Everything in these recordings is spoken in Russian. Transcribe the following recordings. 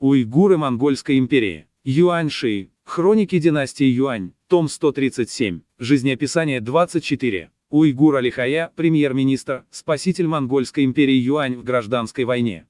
Уйгуры Монгольской империи. Юаньши. Хроники династии Юань. Том 137. Жизнеописание 24. Уйгур Алихая, премьер-министр, спаситель Монгольской империи Юань в гражданской войне.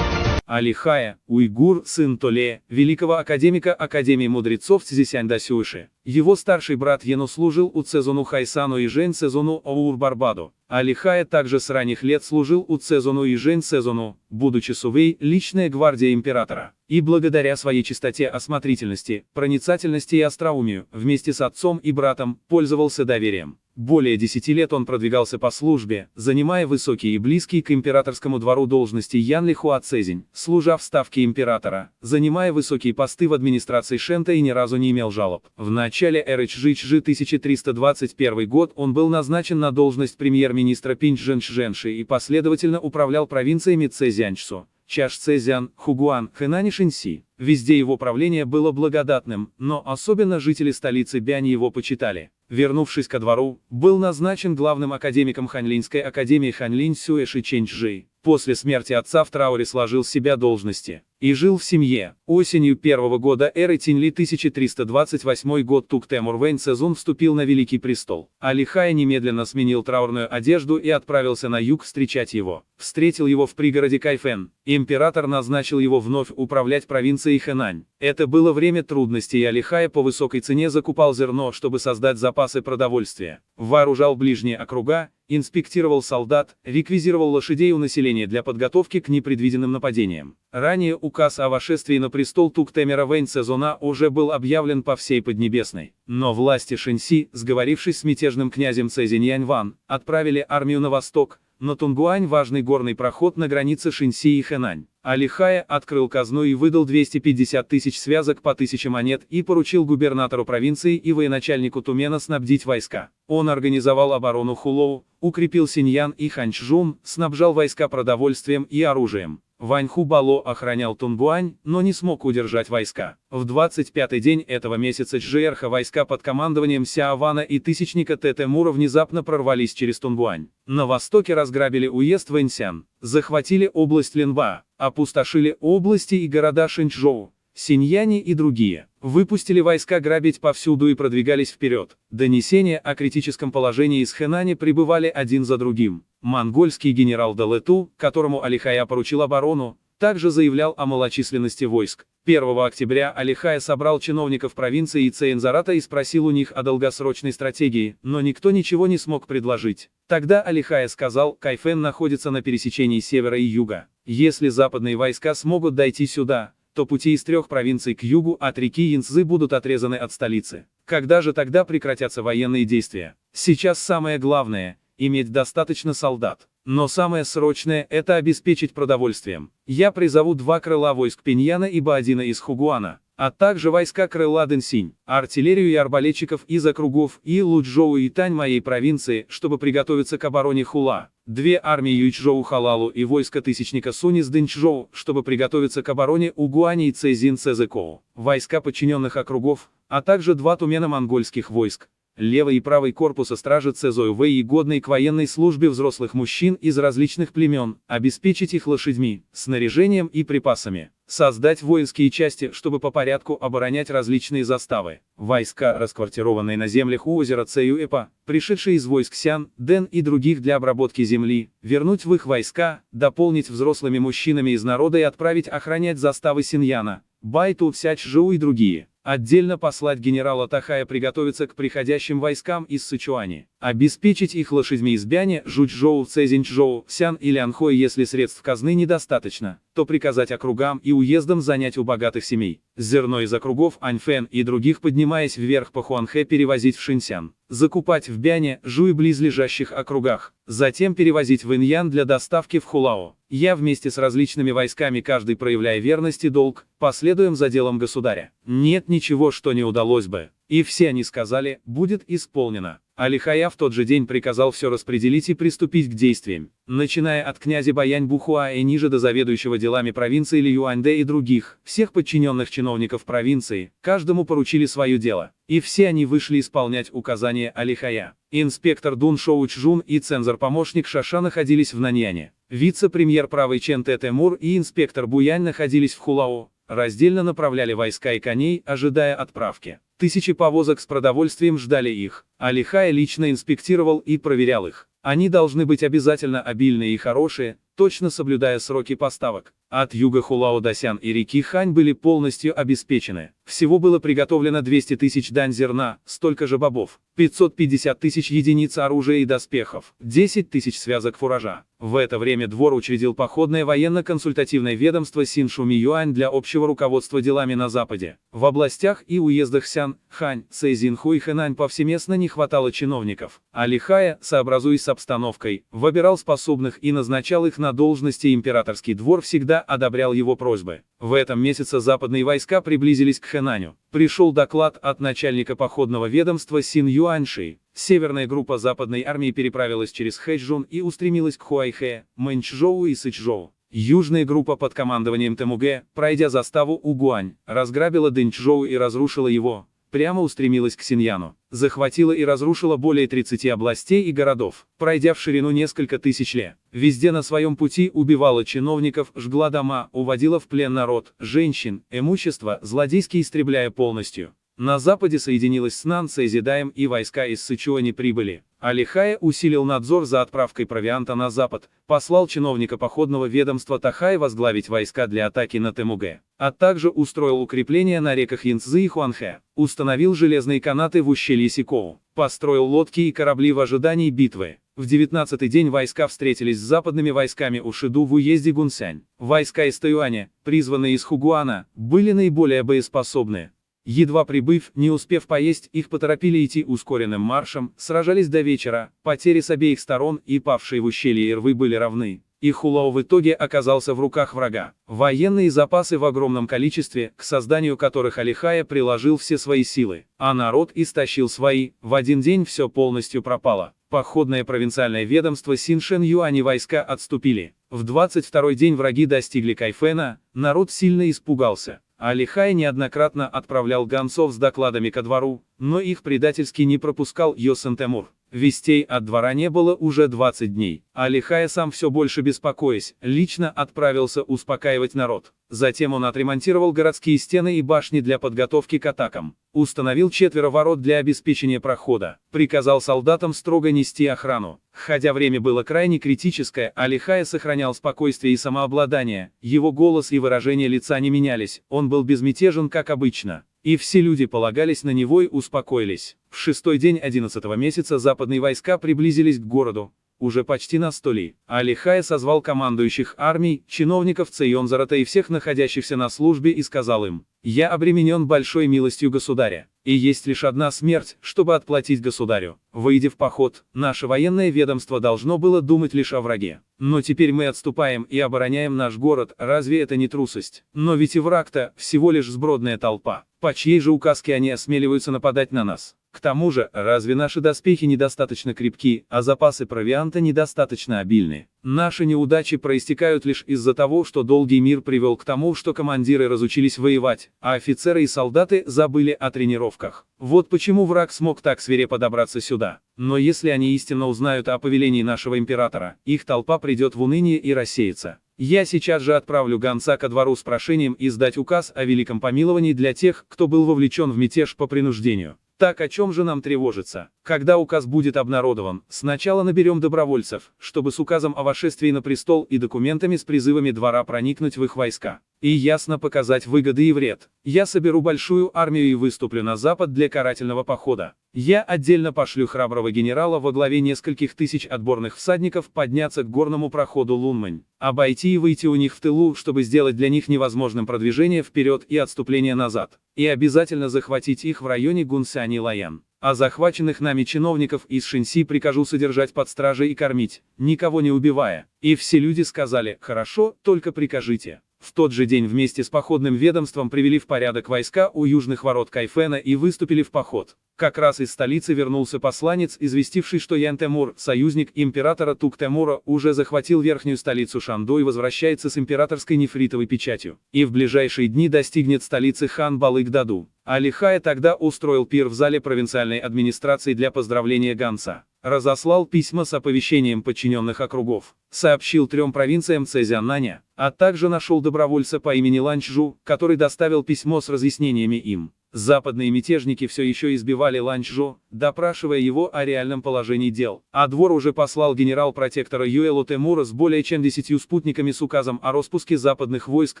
Алихая, уйгур, сын Толе, великого академика Академии мудрецов Цзисянь-Дасюши. Его старший брат Ену служил у Цезону Хайсану и Жень Цезону Оур-Барбаду. Алихая также с ранних лет служил у Цезону и Жень Цезону, будучи Сувей, личная гвардия императора. И благодаря своей чистоте, осмотрительности, проницательности и остроумию, вместе с отцом и братом, пользовался доверием. Более 10 лет он продвигался по службе, занимая высокие и близкие к императорскому двору должности Янлихуа Цзинь, служа в ставке императора, занимая высокие посты в администрации Шента и ни разу не имел жалоб. В начале эры Чжи 1321 год он был назначен на должность премьер-министра Пинчжэншжэнши и последовательно управлял провинциями Цзяньчсу, Чашцзян, Хугуан, Хэнань и Шэньси. Везде его правление было благодатным, но особенно жители столицы Бянь его почитали. Вернувшись ко двору, был назначен главным академиком Ханьлинской академии Ханьлинь Сюэши Чэньчжи. После смерти отца в трауре сложил с себя должности. И жил в семье. Осенью первого года эры Тиньли 1328 год Тук-Темур Вэнь Цзун вступил на Великий престол. Алихая немедленно сменил траурную одежду и отправился на юг встречать его. Встретил его в пригороде Кайфэн. Император назначил его вновь управлять провинцией Хэнань. Это было время трудностей, и Алихая по высокой цене закупал зерно, чтобы создать запасы продовольствия. Вооружал ближние округа, инспектировал солдат, реквизировал лошадей у населения для подготовки к непредвиденным нападениям. Ранее указ о вошествии на престол Тук-Темура Вэнь Цзуна уже был объявлен по всей Поднебесной. Но власти Шэньси, сговорившись с мятежным князем Цзиньяньван, отправили армию на восток, на Тунгуань, важный горный проход на границе Шэньси и Хэнань. Алихая открыл казну и выдал 250 тысяч связок по 1000 монет и поручил губернатору провинции и военачальнику Тумена снабдить войска. Он организовал оборону Хулоу, укрепил Синьян и Ханчжун, снабжал войска продовольствием и оружием. Ваньху Бало охранял Тунгуань, но не смог удержать войска. В 25-й день этого месяца Чжиэрха войска под командованием Сяована и тысячника Тетемура внезапно прорвались через Тунгуань. На востоке разграбили уезд Вэньсян, захватили область Линба, опустошили области и города Шэньчжоу, Синьяни и другие. Выпустили войска грабить повсюду и продвигались вперед. Донесения о критическом положении из Хэнаня прибывали один за другим. Монгольский генерал Далэту, которому Алихая поручил оборону, также заявлял о малочисленности войск. 1 октября Алихая собрал чиновников провинции и Цзиньзарата и спросил у них о долгосрочной стратегии, но никто ничего не смог предложить. Тогда Алихая сказал: Кайфэн находится на пересечении севера и юга. Если западные войска смогут дойти сюда, то пути из 3 провинций к югу от реки Янцзы будут отрезаны от столицы. Когда же тогда прекратятся военные действия? Сейчас самое главное – иметь достаточно солдат. Но самое срочное – это обеспечить продовольствием. Я призову 2 крыла войск Пиньяна и Баодина из Хугуана, а также войска крыла Дэнсинь, артиллерию и арбалетчиков из округов и Лучжоу и Тань моей провинции, чтобы приготовиться к обороне Хула. 2 армии Юйчжоу Халалу и войско тысячника Сунь из Дэнчжоу, чтобы приготовиться к обороне Угуани и Цзин Цзэкоу. Войска подчиненных округов, а также 2 тумена монгольских войск. Левый и правый корпуса стражи Цзоювэй и годные к военной службе взрослых мужчин из различных племен, обеспечить их лошадьми, снаряжением и припасами. Создать воинские части, чтобы по порядку оборонять различные заставы. Войска, расквартированные на землях у озера Цзюэпа, пришедшие из войск Сян, Дэн и других для обработки земли, вернуть в их войска, дополнить взрослыми мужчинами из народа и отправить охранять заставы Синьяна, Байту, Сячжоу и другие. Отдельно послать генерала Тахая приготовиться к приходящим войскам из Сычуани. Обеспечить их лошадьми из Бяня, Жучжоу, Цзиньчжоу, Сян и Лянхой. Если средств казны недостаточно, то приказать округам и уездам занять у богатых семей. Зерно из округов Аньфэн и других, поднимаясь вверх по Хуанхэ, перевозить в Шинсян. Закупать в Бяне, Жуй близлежащих округах. Затем перевозить в Иньян для доставки в Хулао. Я вместе с различными войсками, каждый проявляя верность и долг, последуем за делом государя. Нет ничего, что не удалось бы. И все они сказали: будет исполнено. Алихая в тот же день приказал все распределить и приступить к действиям, начиная от князя Баянь-Бухуа и ниже до заведующего делами провинции Ли Юаньде и других, всех подчиненных чиновников провинции, каждому поручили свое дело, и все они вышли исполнять указания Алихая. Инспектор Дун Шоу Чжун и цензор-помощник Шаша находились в Наньяне, вице-премьер правый Чен Тэ Тэмур и инспектор Буянь находились в Хулао, раздельно направляли войска и коней, ожидая отправки. Тысячи повозок с продовольствием ждали их. Алихай лично инспектировал и проверял их. Они должны быть обязательно обильные и хорошие, точно соблюдая сроки поставок. От юга Хулао до Сян и реки Хань были полностью обеспечены. Всего было приготовлено 200 тысяч дань зерна, столько же бобов, 550 тысяч единиц оружия и доспехов, 10 тысяч связок фуража. В это время двор учредил походное военно-консультативное ведомство Синшу Миюань для общего руководства делами на Западе. В областях и уездах Сян, Хань, Цзиньху и Хэнань повсеместно не хватало чиновников. Алихая, сообразуясь с обстановкой, выбирал способных и назначал их на должности. Императорский двор всегда одобрял его просьбы. В этом месяце западные войска приблизились к Хэнаню. Пришел доклад от начальника походного ведомства Син Юаньши. Северная группа западной армии переправилась через Хэчжун и устремилась к Хуайхэ, Мэнчжоу и Сычжоу. Южная группа под командованием Тэмугэ, пройдя заставу Угуань, разграбила Дэнчжоу и разрушила его. Прямо устремилась к Синьяну, захватила и разрушила более 30 областей и городов, пройдя в ширину несколько тысяч ле. Везде на своем пути убивала чиновников, жгла дома, уводила в плен народ, женщин, имущество, злодейски истребляя полностью. На западе соединилась с Нан Цзэзидаем и войска из Сычуани прибыли. Алихая усилил надзор за отправкой провианта на запад, послал чиновника походного ведомства Тахай возглавить войска для атаки на Тэмугэ, а также устроил укрепления на реках Янцзы и Хуанхэ, установил железные канаты в ущелье Сикоу, построил лодки и корабли в ожидании битвы. В 19-й день войска встретились с западными войсками у Шиду в уезде Гунсянь. Войска из Тайюаня, призванные из Хугуана, были наиболее боеспособны. Едва прибыв, не успев поесть, их поторопили идти ускоренным маршем, сражались до вечера, потери с обеих сторон и павшие в ущелье и рвы были равны. И Хулао в итоге оказался в руках врага. Военные запасы в огромном количестве, к созданию которых Алихая приложил все свои силы, а народ истощил свои, в один день все полностью пропало. Походное провинциальное ведомство Синшэн Юань и войска отступили. В 22-й день враги достигли Кайфэна, народ сильно испугался. Алихай неоднократно отправлял гонцов с докладами ко двору, но их предательски не пропускал Йосен Тэмур. Вестей от двора не было уже 20 дней. Алихай, сам все больше беспокоясь, лично отправился успокаивать народ. Затем он отремонтировал городские стены и башни для подготовки к атакам. Установил 4 ворот для обеспечения прохода. Приказал солдатам строго нести охрану. Хотя время было крайне критическое, Алихай сохранял спокойствие и самообладание. Его голос и выражение лица не менялись. Он был безмятежен, как обычно. И все люди полагались на него и успокоились. В 6-й день 11-го месяца западные войска приблизились к городу. Уже почти на 100 ли. Алихай созвал командующих армий, чиновников Цейонзарата и всех находящихся на службе и сказал им: «Я обременен большой милостью государя, и есть лишь одна смерть, чтобы отплатить государю. Выйдя в поход, наше военное ведомство должно было думать лишь о враге. Но теперь мы отступаем и обороняем наш город, разве это не трусость? Но ведь и враг-то всего лишь сбродная толпа. По чьей же указке они осмеливаются нападать на нас? К тому же, разве наши доспехи недостаточно крепки, а запасы провианта недостаточно обильны? Наши неудачи проистекают лишь из-за того, что долгий мир привел к тому, что командиры разучились воевать, а офицеры и солдаты забыли о тренировках. Вот почему враг смог так свирепо добраться сюда. Но если они истинно узнают о повелении нашего императора, их толпа придет в уныние и рассеется. Я сейчас же отправлю гонца ко двору с прошением издать указ о великом помиловании для тех, кто был вовлечен в мятеж по принуждению. Так о чем же нам тревожиться? Когда указ будет обнародован, сначала наберем добровольцев, чтобы с указом о вошествии на престол и документами с призывами двора проникнуть в их войска. И ясно показать выгоды и вред. Я соберу большую армию и выступлю на запад для карательного похода. Я отдельно пошлю храброго генерала во главе нескольких тысяч отборных всадников подняться к горному проходу Лунмань, обойти и выйти у них в тылу, чтобы сделать для них невозможным продвижение вперед и отступление назад. И обязательно захватить их в районе Гунсянь и Лаян. А захваченных нами чиновников из Шинси прикажу содержать под стражей и кормить, никого не убивая. И все люди сказали: «Хорошо, только прикажите». В тот же день вместе с походным ведомством привели в порядок войска у южных ворот Кайфена и выступили в поход. Как раз из столицы вернулся посланец, известивший, что Ян Темур, союзник императора Тук-Темура, уже захватил верхнюю столицу Шанду и возвращается с императорской нефритовой печатью, и в ближайшие дни достигнет столицы Хан-Балык-Даду. Али Хай тогда устроил пир в зале провинциальной администрации для поздравления гонца. Разослал письма с оповещением подчиненных округов, сообщил 3 провинциям Цзянаня, а также нашел добровольца по имени Ланчжу, который доставил письмо с разъяснениями им. Западные мятежники все еще избивали Ланчжу, допрашивая его о реальном положении дел, а двор уже послал генерал-протектора Юэлу Темура с более чем 10 спутниками с указом о распуске западных войск,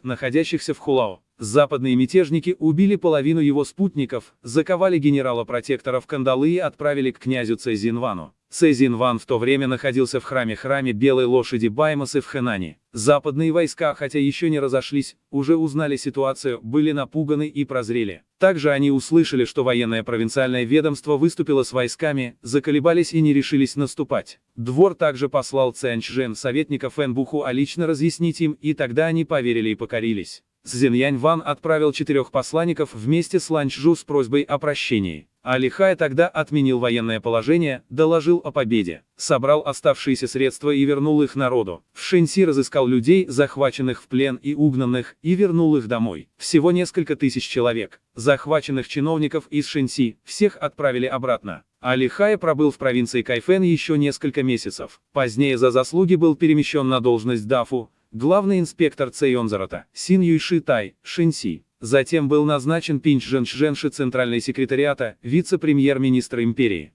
находящихся в Хулао. Западные мятежники убили половину его спутников, заковали генерала-протектора в кандалы и отправили к князю Цзинвану. Цзинван в то время находился в храме Белой лошади Баймасы в Хэнане. Западные войска, хотя еще не разошлись, уже узнали ситуацию, были напуганы и прозрели. Также они услышали, что военное провинциальное ведомство выступило с войсками, заколебались и не решились наступать. Двор также послал Цянчжэн советника Фэнбуху лично разъяснить им, и тогда они поверили и покорились. Цзиньянь Ван отправил 4 посланников вместе с Ланчжу с просьбой о прощении. Али Хай тогда отменил военное положение, доложил о победе, собрал оставшиеся средства и вернул их народу. В Шэньси разыскал людей, захваченных в плен и угнанных, и вернул их домой. Всего несколько тысяч человек. Захваченных чиновников из Шэньси всех отправили обратно. Али Хай пробыл в провинции Кайфэн еще несколько месяцев. Позднее за заслуги был перемещен на должность дафу, главный инспектор Цэйонзорота, Син Юйши Тай, Шэньси. Затем был назначен Пинч Женшженши Центральный секретариата, вице-премьер-министра империи.